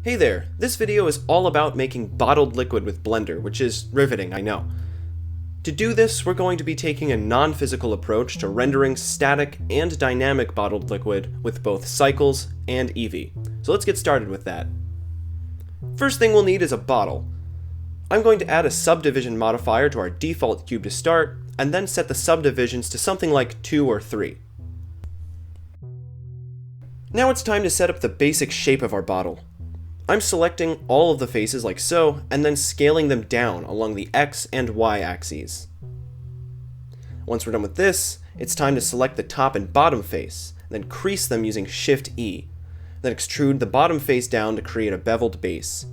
Hey there, this video is all about making bottled liquid with Blender, which is riveting, I know. To do this, we're going to be taking a non-physical approach to rendering static and dynamic bottled liquid with both Cycles and Eevee. So let's get started with that. First thing we'll need is a bottle. I'm going to add a subdivision modifier to our default cube to start, and then set the subdivisions to something like 2 or 3. Now it's time to set up the basic shape of our bottle. I'm selecting all of the faces like so, and then scaling them down along the X and Y axes. Once we're done with this, it's time to select the top and bottom face, then crease them using Shift E, then extrude the bottom face down to create a beveled base.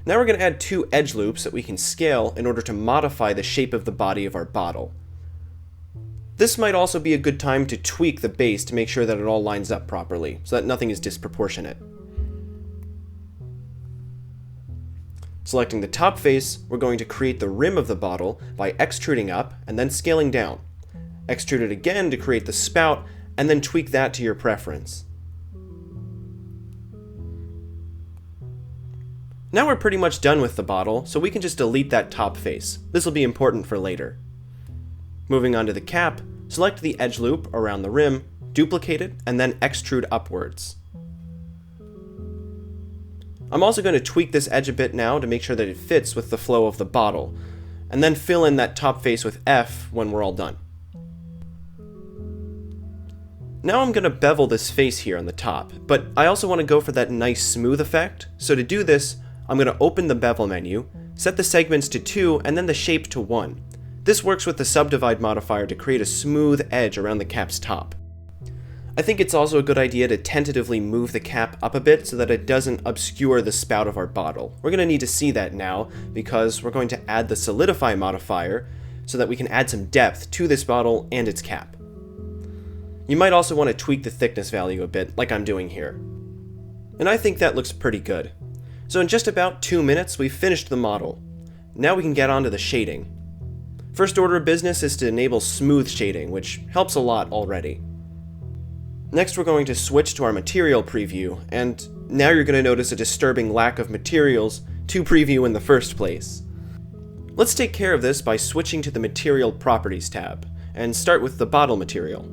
Now we're going to add 2 edge loops that we can scale in order to modify the shape of the body of our bottle. This might also be a good time to tweak the base to make sure that it all lines up properly, so that nothing is disproportionate. Selecting the top face, we're going to create the rim of the bottle by extruding up and then scaling down. Extrude it again to create the spout, and then tweak that to your preference. Now we're pretty much done with the bottle, so we can just delete that top face. This will be important for later. Moving on to the cap, select the edge loop around the rim, duplicate it, and then extrude upwards. I'm also going to tweak this edge a bit now to make sure that it fits with the flow of the bottle, and then fill in that top face with F when we're all done. Now I'm going to bevel this face here on the top, but I also want to go for that nice smooth effect, so to do this, I'm going to open the bevel menu, set the segments to 2 and then the shape to 1. This works with the subdivide modifier to create a smooth edge around the cap's top. I think it's also a good idea to tentatively move the cap up a bit so that it doesn't obscure the spout of our bottle. We're going to need to see that now because we're going to add the solidify modifier so that we can add some depth to this bottle and its cap. You might also want to tweak the thickness value a bit, like I'm doing here. And I think that looks pretty good. So in just about 2 minutes, we've finished the model. Now we can get on to the shading. First order of business is to enable smooth shading, which helps a lot already. Next, we're going to switch to our material preview, and now you're going to notice a disturbing lack of materials to preview in the first place. Let's take care of this by switching to the Material Properties tab, and start with the bottle material.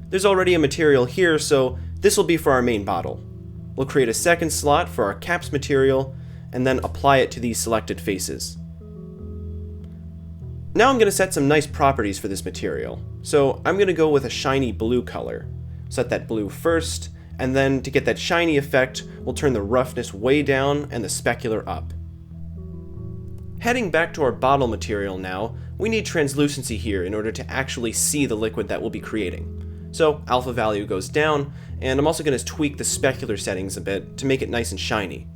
There's already a material here, so this will be for our main bottle. We'll create a second slot for our caps material, and then apply it to these selected faces. Now I'm going to set some nice properties for this material, so I'm going to go with a shiny blue color. Set that blue first, and then to get that shiny effect, we'll turn the roughness way down and the specular up. Heading back to our bottle material now, we need translucency here in order to actually see the liquid that we'll be creating. So alpha value goes down, and I'm also going to tweak the specular settings a bit to make it nice and shiny.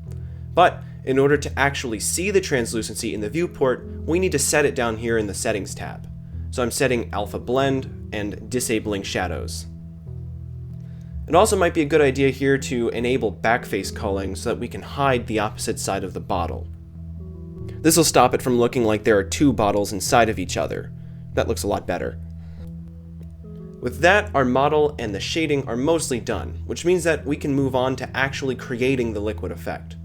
But in order to actually see the translucency in the viewport, we need to set it down here in the settings tab. So I'm setting alpha blend and disabling shadows. It also might be a good idea here to enable backface culling so that we can hide the opposite side of the bottle. This will stop it from looking like there are 2 bottles inside of each other. That looks a lot better. With that, our model and the shading are mostly done, which means that we can move on to actually creating the liquid effect.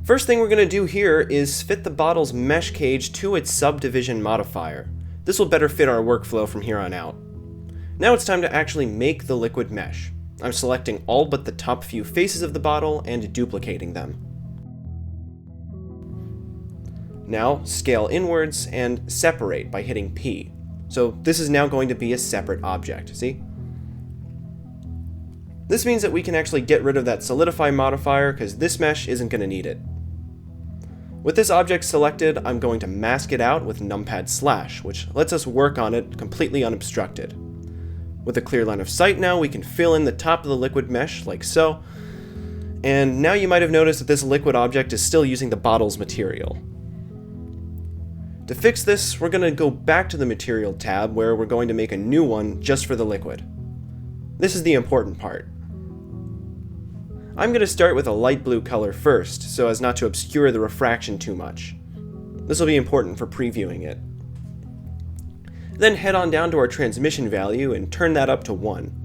First thing we're going to do here is fit the bottle's mesh cage to its subdivision modifier. This will better fit our workflow from here on out. Now it's time to actually make the liquid mesh. I'm selecting all but the top few faces of the bottle and duplicating them. Now scale inwards and separate by hitting P. So this is now going to be a separate object, see? This means that we can actually get rid of that solidify modifier because this mesh isn't going to need it. With this object selected, I'm going to mask it out with numpad/, which lets us work on it completely unobstructed. With a clear line of sight now, we can fill in the top of the liquid mesh, like so. And now you might have noticed that this liquid object is still using the bottle's material. To fix this, we're going to go back to the Material tab, where we're going to make a new one just for the liquid. This is the important part. I'm going to start with a light blue color first, so as not to obscure the refraction too much. This will be important for previewing it. Then head on down to our transmission value and turn that up to 1.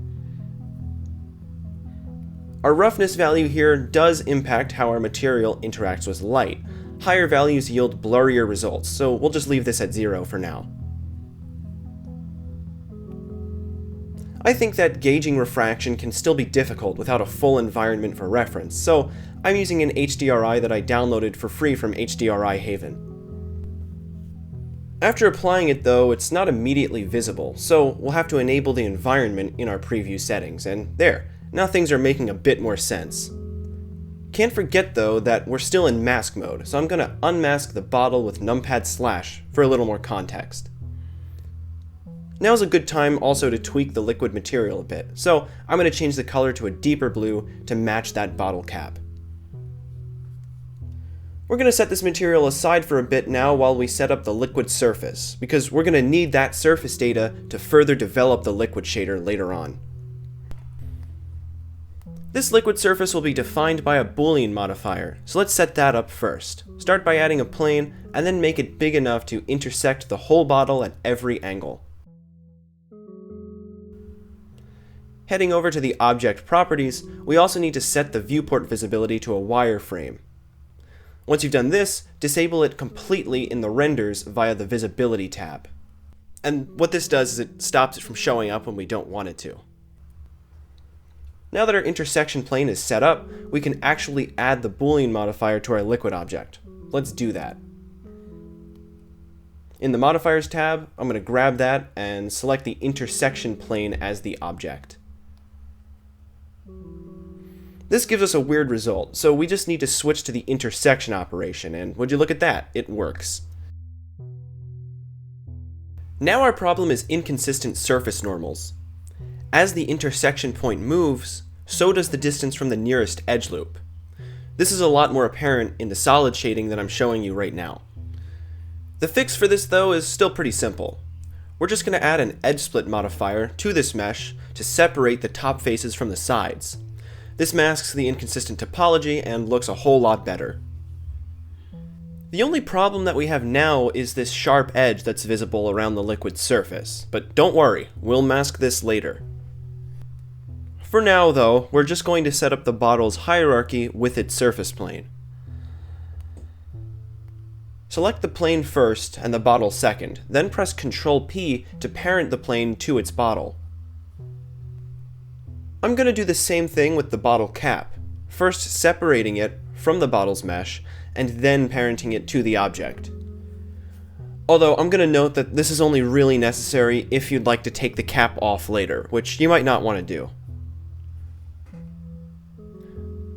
Our roughness value here does impact how our material interacts with light. Higher values yield blurrier results, so we'll just leave this at 0 for now. I think that gauging refraction can still be difficult without a full environment for reference, so I'm using an HDRI that I downloaded for free from HDRI Haven. After applying it though, it's not immediately visible, so we'll have to enable the environment in our preview settings, and there, now things are making a bit more sense. Can't forget though that we're still in mask mode, so I'm going to unmask the bottle with numpad/ for a little more context. Now's a good time also to tweak the liquid material a bit, so I'm going to change the color to a deeper blue to match that bottle cap. We're going to set this material aside for a bit now while we set up the liquid surface, because we're going to need that surface data to further develop the liquid shader later on. This liquid surface will be defined by a Boolean modifier, so let's set that up first. Start by adding a plane, and then make it big enough to intersect the whole bottle at every angle. Heading over to the object properties, we also need to set the viewport visibility to a wireframe. Once you've done this, disable it completely in the renders via the visibility tab. And what this does is it stops it from showing up when we don't want it to. Now that our intersection plane is set up, we can actually add the Boolean modifier to our liquid object. Let's do that. In the modifiers tab, I'm going to grab that and select the intersection plane as the object. This gives us a weird result, so we just need to switch to the intersection operation, and would you look at that, it works. Now our problem is inconsistent surface normals. As the intersection point moves, so does the distance from the nearest edge loop. This is a lot more apparent in the solid shading that I'm showing you right now. The fix for this though is still pretty simple. We're just going to add an edge split modifier to this mesh to separate the top faces from the sides. This masks the inconsistent topology and looks a whole lot better. The only problem that we have now is this sharp edge that's visible around the liquid surface, but don't worry, we'll mask this later. For now though, we're just going to set up the bottle's hierarchy with its surface plane. Select the plane first and the bottle second, then press Ctrl P to parent the plane to its bottle. I'm going to do the same thing with the bottle cap, first separating it from the bottle's mesh, and then parenting it to the object. Although I'm going to note that this is only really necessary if you'd like to take the cap off later, which you might not want to do.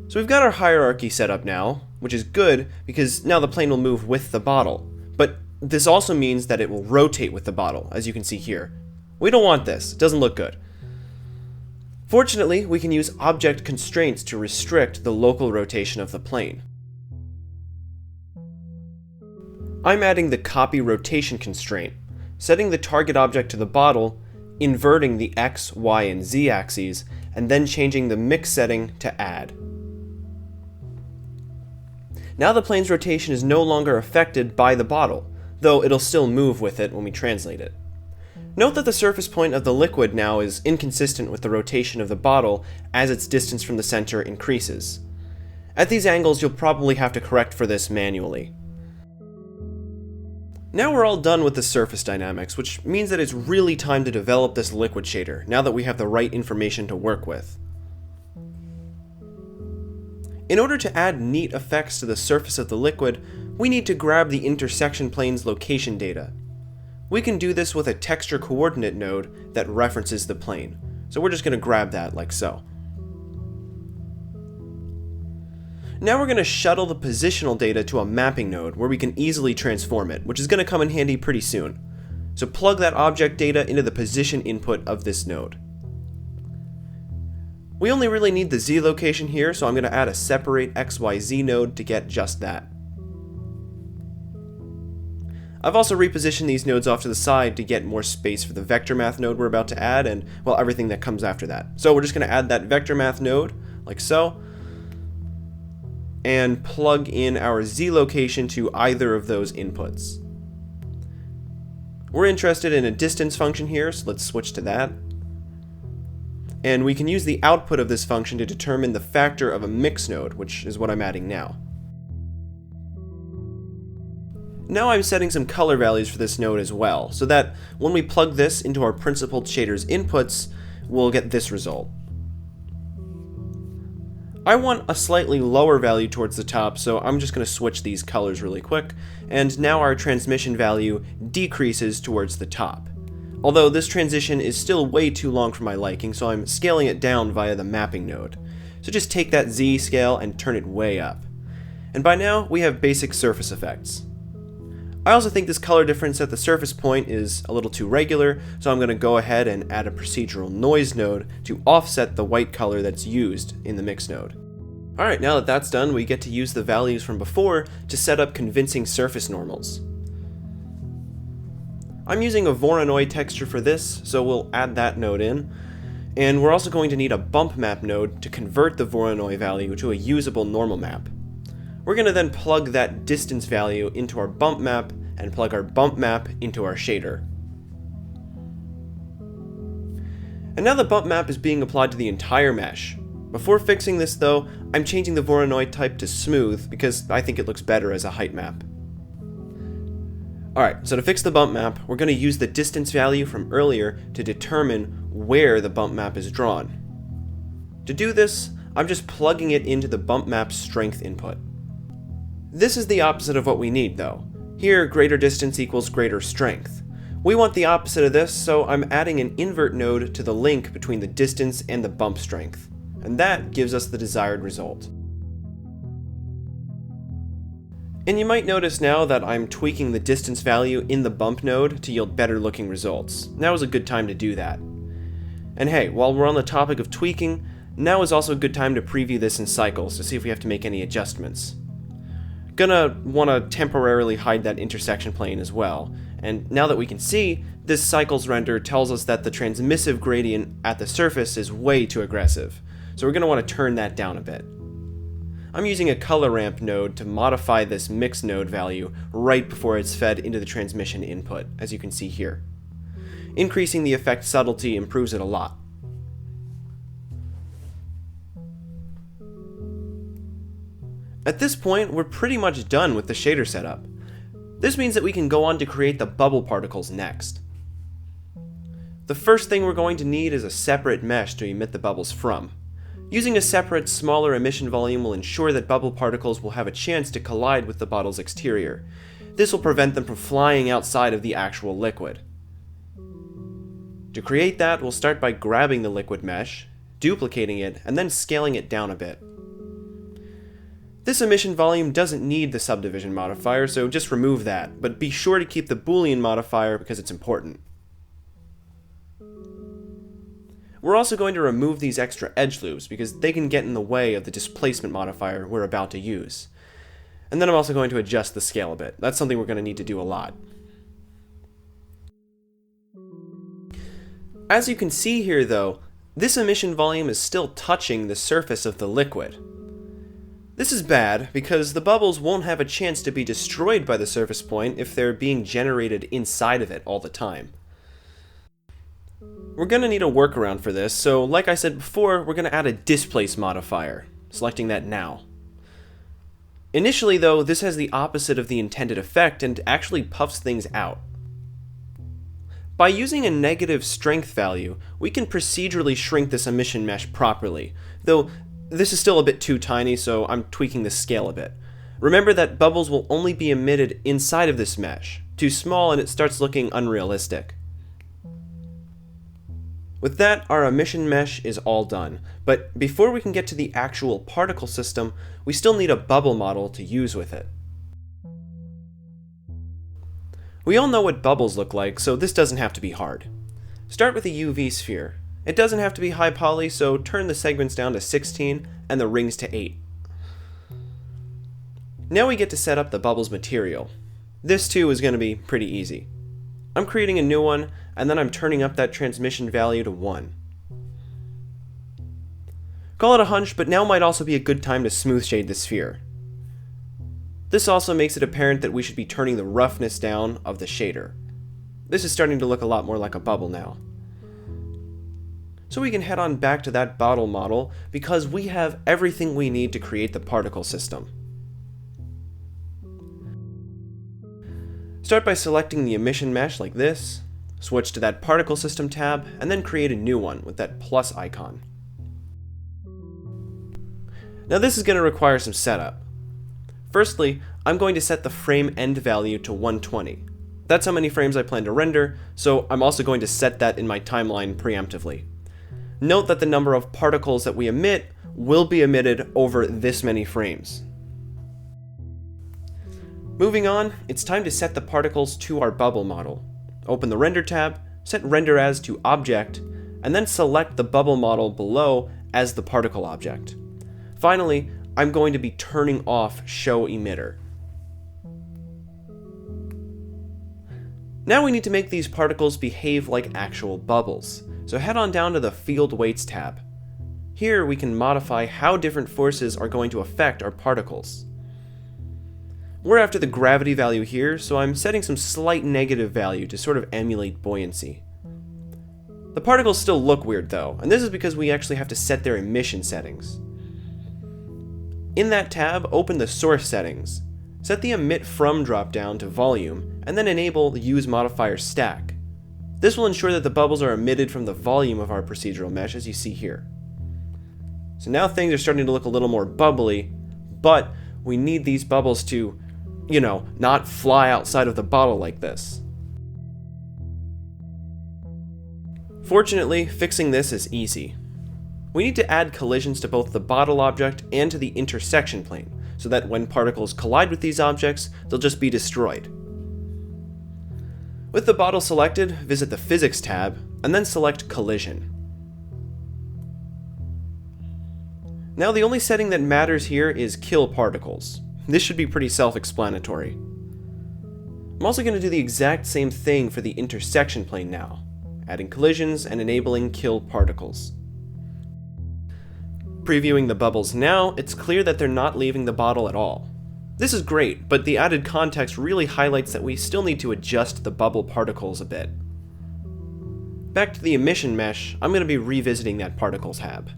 So we've got our hierarchy set up now, which is good because now the plane will move with the bottle, but this also means that it will rotate with the bottle, as you can see here. We don't want this, it doesn't look good. Fortunately, we can use object constraints to restrict the local rotation of the plane. I'm adding the copy rotation constraint, setting the target object to the bottle, inverting the X, Y, and Z axes, and then changing the mix setting to add. Now the plane's rotation is no longer affected by the bottle, though it'll still move with it when we translate it. Note that the surface point of the liquid now is inconsistent with the rotation of the bottle as its distance from the center increases. At these angles, you'll probably have to correct for this manually. Now we're all done with the surface dynamics, which means that it's really time to develop this liquid shader, now that we have the right information to work with. In order to add neat effects to the surface of the liquid, we need to grab the intersection plane's location data. We can do this with a texture coordinate node that references the plane. So we're just going to grab that like so. Now we're going to shuttle the positional data to a mapping node where we can easily transform it, which is going to come in handy pretty soon. So plug that object data into the position input of this node. We only really need the Z location here, so I'm going to add a separate XYZ node to get just that. I've also repositioned these nodes off to the side to get more space for the vector math node we're about to add and, well, everything that comes after that. So we're just going to add that vector math node, like so, and plug in our Z location to either of those inputs. We're interested in a distance function here, so let's switch to that. and we can use the output of this function to determine the factor of a mix node, which is what I'm adding now. Now I'm setting some color values for this node as well, so that when we plug this into our principled shader's inputs, we'll get this result. I want a slightly lower value towards the top, so I'm just going to switch these colors really quick, and now our transmission value decreases towards the top. Although this transition is still way too long for my liking, so I'm scaling it down via the mapping node. So just take that Z scale and turn it way up. And by now, we have basic surface effects. I also think this color difference at the surface point is a little too regular, so I'm going to go ahead and add a procedural noise node to offset the white color that's used in the mix node. Alright, now that that's done, we get to use the values from before to set up convincing surface normals. I'm using a Voronoi texture for this, so we'll add that node in. And we're also going to need a bump map node to convert the Voronoi value to a usable normal map. We're going to then plug that distance value into our bump map and plug our bump map into our shader. And now the bump map is being applied to the entire mesh. Before fixing this though, I'm changing the Voronoi type to smooth because I think it looks better as a height map. Alright, so to fix the bump map, we're going to use the distance value from earlier to determine where the bump map is drawn. To do this, I'm just plugging it into the bump map's strength input. This is the opposite of what we need though. Here, greater distance equals greater strength. We want the opposite of this, so I'm adding an invert node to the link between the distance and the bump strength. And that gives us the desired result. And you might notice now that I'm tweaking the distance value in the bump node to yield better looking results. Now is a good time to do that. And hey, while we're on the topic of tweaking, now is also a good time to preview this in Cycles to see if we have to make any adjustments. Gonna want to temporarily hide that intersection plane as well, and now that we can see, this Cycles render tells us that the transmissive gradient at the surface is way too aggressive, so we're gonna want to turn that down a bit. I'm using a color ramp node to modify this mix node value right before it's fed into the transmission input, as you can see here. Increasing the effect subtlety improves it a lot. At this point, we're pretty much done with the shader setup. This means that we can go on to create the bubble particles next. The first thing we're going to need is a separate mesh to emit the bubbles from. Using a separate, smaller emission volume will ensure that bubble particles will have a chance to collide with the bottle's exterior. This will prevent them from flying outside of the actual liquid. To create that, we'll start by grabbing the liquid mesh, duplicating it, and then scaling it down a bit. This emission volume doesn't need the subdivision modifier, so just remove that, but be sure to keep the Boolean modifier because it's important. We're also going to remove these extra edge loops because they can get in the way of the displacement modifier we're about to use. And then I'm also going to adjust the scale a bit. That's something we're going to need to do a lot. As you can see here though, this emission volume is still touching the surface of the liquid. This is bad because the bubbles won't have a chance to be destroyed by the surface point if they're being generated inside of it all the time. We're going to need a workaround for this, so like I said before, we're going to add a Displace modifier, selecting that now. Initially though, this has the opposite of the intended effect and actually puffs things out. By using a negative strength value, we can procedurally shrink this emission mesh properly, though this is still a bit too tiny, so I'm tweaking the scale a bit. Remember that bubbles will only be emitted inside of this mesh. Too small and it starts looking unrealistic. With that, our emission mesh is all done, but before we can get to the actual particle system, we still need a bubble model to use with it. We all know what bubbles look like, so this doesn't have to be hard. Start with a UV sphere. It doesn't have to be high poly, so turn the segments down to 16 and the rings to 8. Now we get to set up the bubbles material. This too is going to be pretty easy. I'm creating a new one, and then I'm turning up that transmission value to 1. Call it a hunch, but now might also be a good time to smooth shade the sphere. This also makes it apparent that we should be turning the roughness down of the shader. This is starting to look a lot more like a bubble now. So we can head on back to that bottle model because we have everything we need to create the particle system. Start by selecting the emission mesh like this, switch to that particle system tab, and then create a new one with that plus icon. Now this is going to require some setup. Firstly, I'm going to set the frame end value to 120. That's how many frames I plan to render, so I'm also going to set that in my timeline preemptively. Note that the number of particles that we emit will be emitted over this many frames. Moving on, it's time to set the particles to our bubble model. Open the Render tab, set Render As to Object, and then select the bubble model below as the particle object. Finally, I'm going to be turning off Show Emitter. Now we need to make these particles behave like actual bubbles, so head on down to the Field Weights tab. Here we can modify how different forces are going to affect our particles. We're after the gravity value here, so I'm setting some slight negative value to sort of emulate buoyancy. The particles still look weird though, and this is because we actually have to set their emission settings. In that tab, open the source settings. Set the Emit From dropdown to Volume, and then enable the Use Modifier Stack. This will ensure that the bubbles are emitted from the volume of our procedural mesh, as you see here. So now things are starting to look a little more bubbly, but we need these bubbles to, not fly outside of the bottle like this. Fortunately, fixing this is easy. We need to add collisions to both the bottle object and to the intersection plane, so that when particles collide with these objects, they'll just be destroyed. With the bottle selected, visit the Physics tab, and then select Collision. Now the only setting that matters here is Kill Particles. This should be pretty self-explanatory. I'm also going to do the exact same thing for the intersection plane now, adding collisions and enabling Kill Particles. Previewing the bubbles now, it's clear that they're not leaving the bottle at all. This is great, but the added context really highlights that we still need to adjust the bubble particles a bit. Back to the emission mesh, I'm going to be revisiting that particle tab.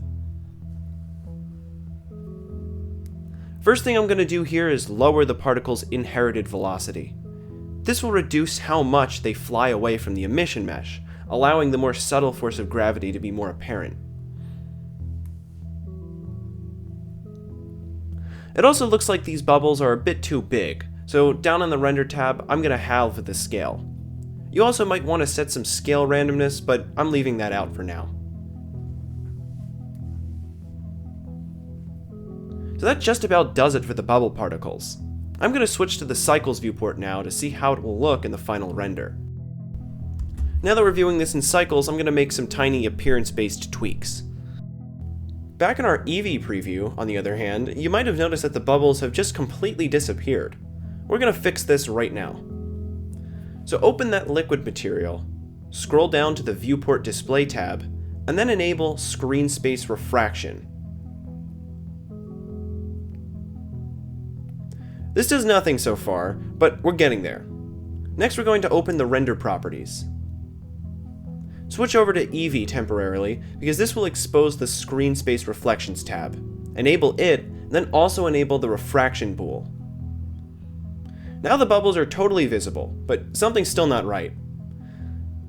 First thing I'm going to do here is lower the particle's inherited velocity. This will reduce how much they fly away from the emission mesh, allowing the more subtle force of gravity to be more apparent. It also looks like these bubbles are a bit too big, so down on the Render tab, I'm going to halve the scale. You also might want to set some scale randomness, but I'm leaving that out for now. So that just about does it for the bubble particles. I'm going to switch to the Cycles viewport now to see how it will look in the final render. Now that we're viewing this in Cycles, I'm going to make some tiny appearance-based tweaks. Back in our Evee preview, on the other hand, you might have noticed that the bubbles have just completely disappeared. We're going to fix this right now. So open that liquid material, scroll down to the Viewport Display tab, and then enable Screen Space Refraction. This does nothing so far, but we're getting there. Next we're going to open the render properties. Switch over to Evee temporarily, because this will expose the Screen Space Reflections tab. Enable it, and then also enable the Refraction bool. Now the bubbles are totally visible, but something's still not right.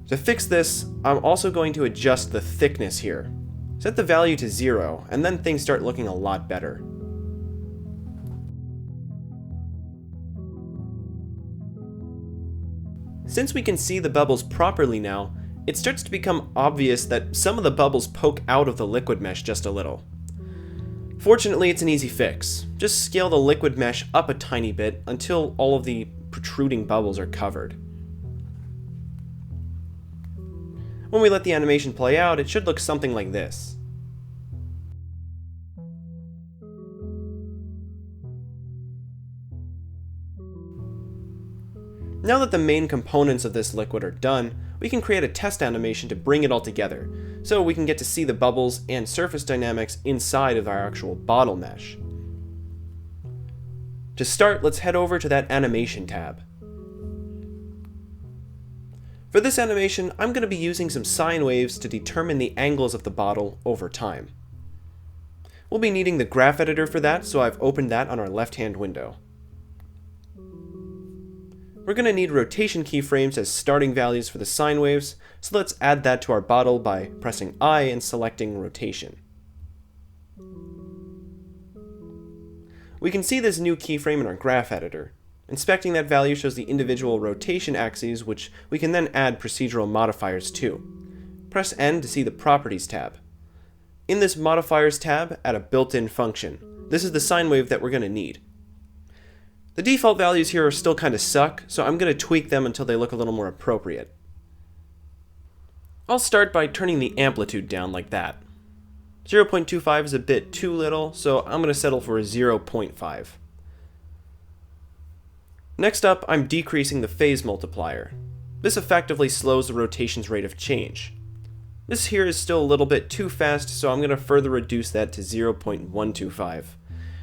To fix this, I'm also going to adjust the thickness here. Set the value to 0, and then things start looking a lot better. Since we can see the bubbles properly now, it starts to become obvious that some of the bubbles poke out of the liquid mesh just a little. Fortunately, it's an easy fix. Just scale the liquid mesh up a tiny bit until all of the protruding bubbles are covered. When we let the animation play out, it should look something like this. Now that the main components of this liquid are done, we can create a test animation to bring it all together, so we can get to see the bubbles and surface dynamics inside of our actual bottle mesh. To start, let's head over to that Animation tab. For For this animation, I'm going to be using some sine waves to determine the angles of the bottle over time. We'll be needing the graph editor for that, so I've opened that on our left-hand window. We're going to need rotation keyframes as starting values for the sine waves, so let's add that to our bottle by pressing I and selecting rotation. We can see this new keyframe in our graph editor. Inspecting that value shows the individual rotation axes, which we can then add procedural modifiers to. Press N to see the Properties tab. In this Modifiers tab, add a built-in function. This is the sine wave that we're going to need. The default values here are still kind of suck, so I'm going to tweak them until they look a little more appropriate. I'll start by turning the amplitude down like that. 0.25 is a bit too little, so I'm going to settle for a 0.5. Next up, I'm decreasing the phase multiplier. This effectively slows the rotation's rate of change. This here is still a little bit too fast, so I'm going to further reduce that to 0.125.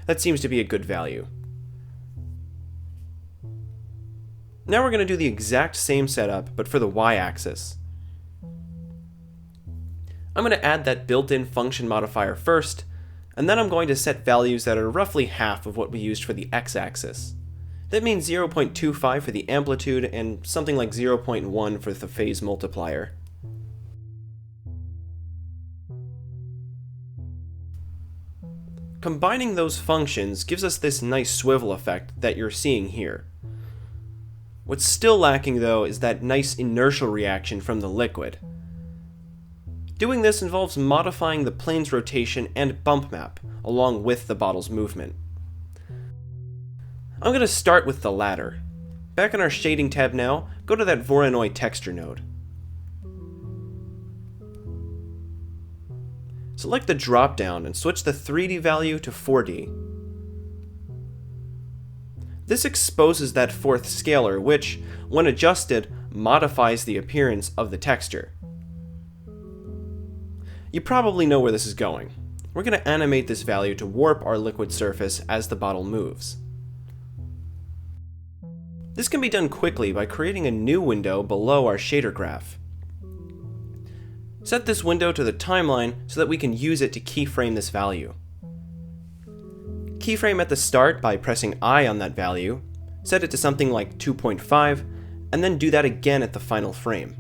That seems to be a good value. Now we're going to do the exact same setup, but for the y-axis. I'm going to add that built-in function modifier first, and then I'm going to set values that are roughly half of what we used for the x-axis. That means 0.25 for the amplitude and something like 0.1 for the phase multiplier. Combining those functions gives us this nice swivel effect that you're seeing here. What's still lacking though is that nice inertial reaction from the liquid. Doing this involves modifying the plane's rotation and bump map, along with the bottle's movement. I'm going to start with the latter. Back in our shading tab now, go to that Voronoi texture node. Select the drop-down and switch the 3D value to 4D. This exposes that fourth scalar, which, when adjusted, modifies the appearance of the texture. You probably know where this is going. We're going to animate this value to warp our liquid surface as the bottle moves. This can be done quickly by creating a new window below our shader graph. Set this window to the timeline so that we can use it to keyframe this value. Keyframe at the start by pressing I on that value, set it to something like 2.5, and then do that again at the final frame.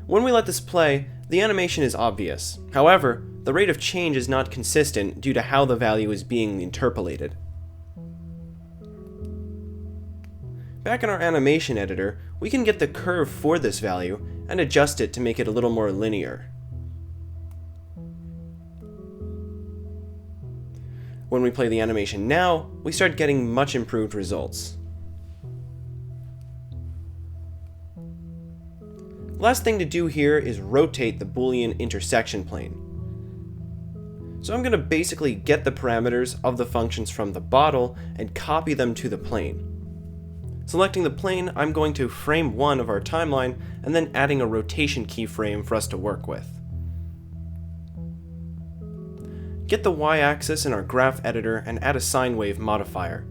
When we let this play, the animation is obvious. However, the rate of change is not consistent due to how the value is being interpolated. Back in our animation editor, we can get the curve for this value and adjust it to make it a little more linear. When we play the animation now, we start getting much improved results. Last thing to do here is rotate the Boolean intersection plane. So I'm going to basically get the parameters of the functions from the bottle and copy them to the plane. Selecting the plane, I'm going to frame 1 of our timeline and then adding a rotation keyframe for us to work with. Get the y-axis in our graph editor and add a sine wave modifier.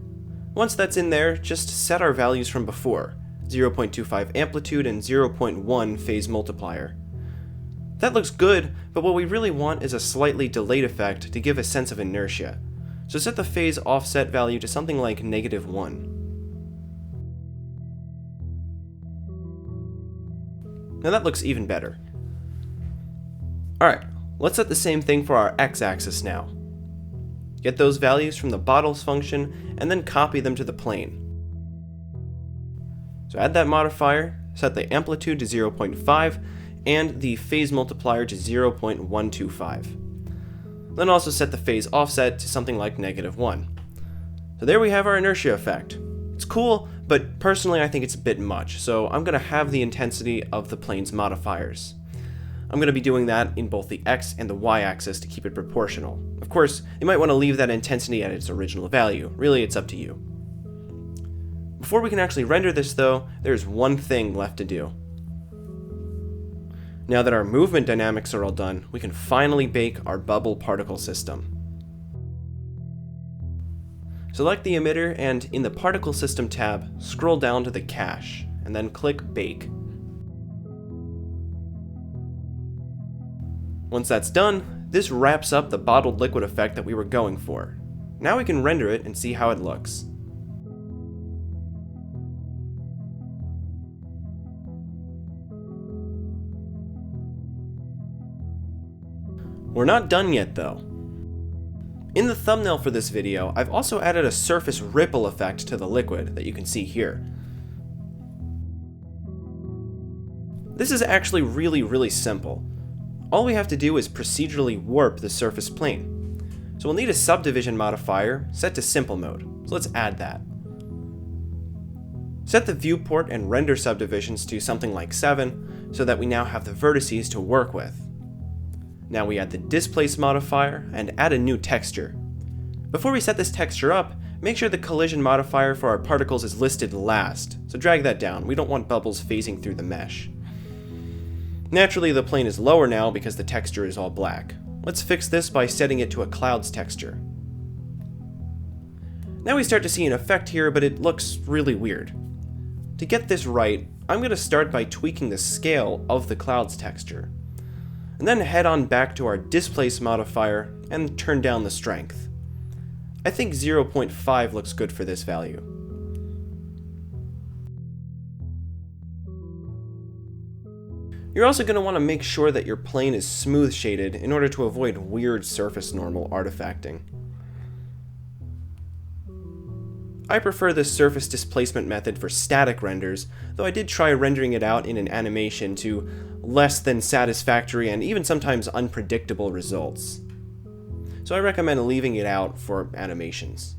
Once that's in there, just set our values from before, 0.25 amplitude and 0.1 phase multiplier. That looks good, but what we really want is a slightly delayed effect to give a sense of inertia. So set the phase offset value to something like -1. Now that looks even better. Alright, let's set the same thing for our x-axis now. Get those values from the bottles function and then copy them to the plane. So add that modifier, set the amplitude to 0.5 and the phase multiplier to 0.125. Then also set the phase offset to something like -1. So there we have our inertia effect. It's cool, but personally I think it's a bit much, so I'm going to have the intensity of the plane's modifiers. I'm going to be doing that in both the x and the y-axis to keep it proportional. Of course, you might want to leave that intensity at its original value. Really, it's up to you. Before we can actually render this though, there's one thing left to do. Now that our movement dynamics are all done, we can finally bake our bubble particle system. Select the emitter and, in the Particle System tab, scroll down to the cache, and then click Bake. Once that's done, this wraps up the bottled liquid effect that we were going for. Now we can render it and see how it looks. We're not done yet though. In the thumbnail for this video, I've also added a surface ripple effect to the liquid that you can see here. This is actually really simple. All we have to do is procedurally warp the surface plane. So we'll need a subdivision modifier set to simple mode. So let's add that. Set the viewport and render subdivisions to something like 7 so that we now have the vertices to work with. Now we add the Displace modifier and add a new texture. Before we set this texture up, make sure the collision modifier for our particles is listed last, so drag that down. We don't want bubbles phasing through the mesh. Naturally, the plane is lower now because the texture is all black. Let's fix this by setting it to a clouds texture. Now we start to see an effect here, but it looks really weird. To get this right, I'm going to start by tweaking the scale of the clouds texture, and then head on back to our Displace modifier and turn down the strength. I think 0.5 looks good for this value. You're also going to want to make sure that your plane is smooth shaded in order to avoid weird surface normal artifacting. I prefer this surface displacement method for static renders, though I did try rendering it out in an animation to less than satisfactory and even sometimes unpredictable results. So I recommend leaving it out for animations.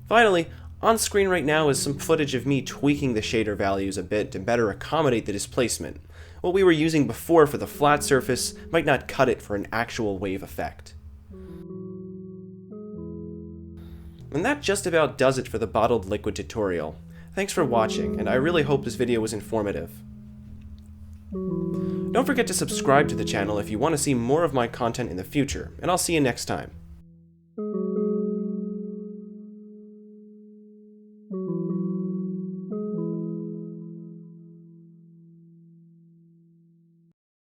Finally, on screen right now is some footage of me tweaking the shader values a bit to better accommodate the displacement. What we were using before for the flat surface might not cut it for an actual wave effect. And that just about does it for the bottled liquid tutorial. Thanks for watching, and I really hope this video was informative. Don't forget to subscribe to the channel if you want to see more of my content in the future, and I'll see you next time.